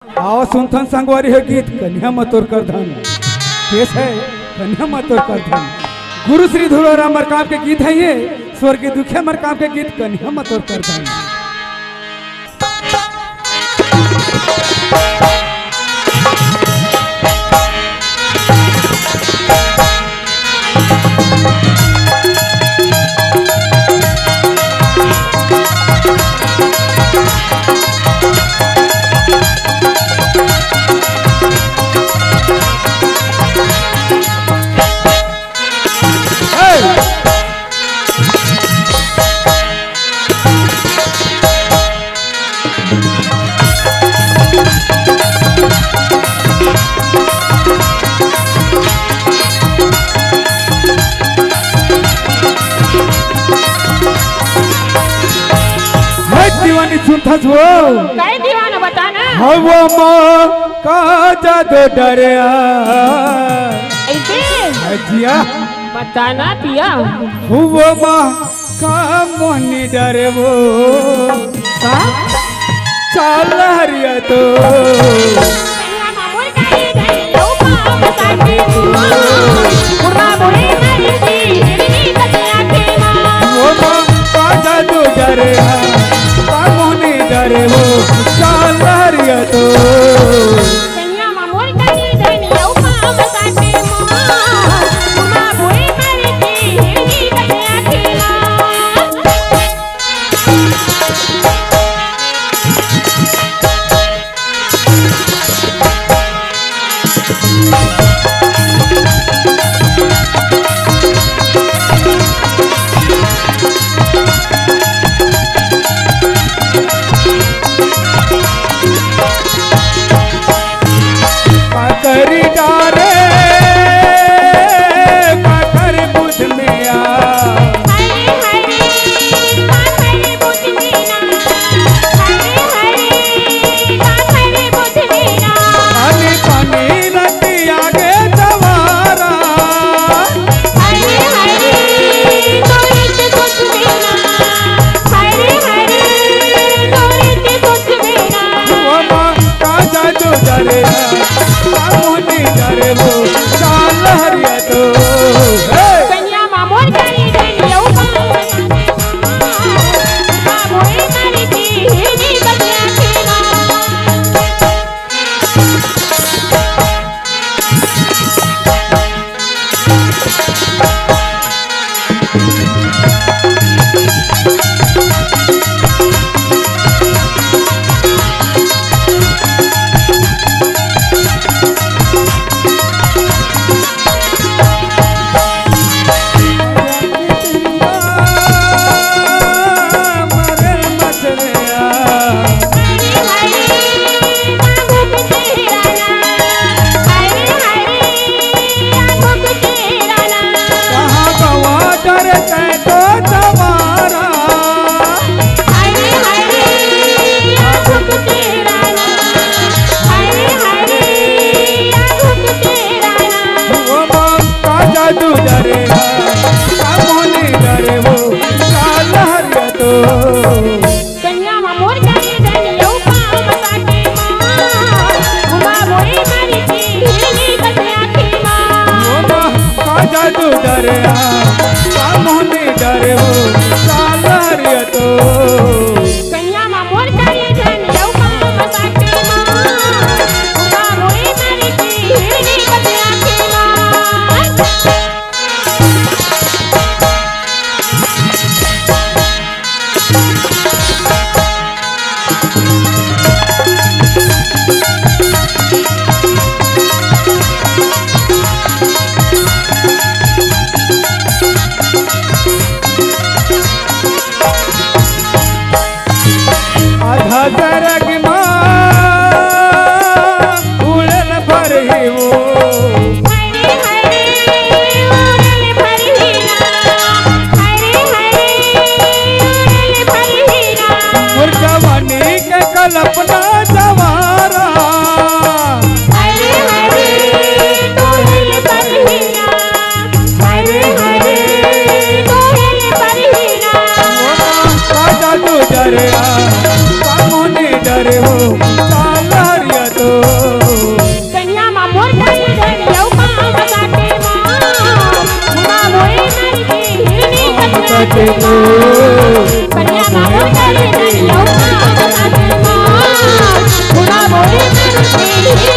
आओ सुनथन संगवारी है गीत कन्या मतोर कर धन केस है कन्या मतोर कर धन गुरु श्री धुराराम मरकाम के गीत है ये स्वर्गीय दुखिया मरकाम के गीत कन्या मतोर कर धन। सुनता जो काय दीवाना बताना वो माँ का जादू डरिया ऐसे जिया बताना पिया वो माँ का मोहनी डरे वो का चाल हरिया तो वो माँ का जादू डरिया डरे वो चाल हरिया तो कन्या मामोर कनी धनी औपा बताते मां बोए मारे की हिरनी कन्या खेला करी डारे पाखर बुध में आ हरे हरे पाखर बुध में ना हरे हरे पाखर बुध में ना पानी पानी नदी आगे जवारा हरे हरे तोरित कुछ में ना हरे हरे तोरित कुछ में ना वो माँ का जादू डरे डरे वो चाल हरिया तो कन्या मामोर कनी धनी औपा मां बोए मारे की हिरनी कन्या खेला कन्या मामोर कनी धनी औपा बताते मां बोए मारे की हिरनी कन्या खेला जादू डरे मोहनी डरे वो चाल हरिया तो कन्या मामोर कनी धनी औपा बताते मां बोए मारे की हिरनी कन्या खेला आधा दरग माँ उड़न भर ही वो हरे हरे उड़न भर हीरा हरे हरे उड़न भर हीरा और जवानी के कल्पना जवारा हरे हरे तोहिल पर हीरा हरे हरे तोहिल पर हीरा वो जादू डरे मोहनी डरे वो चाल हरिया तो सके तो कन्या मामोर करे धनिया का मसाके माँ बुढ़ा बोले मेरी पीढ़ी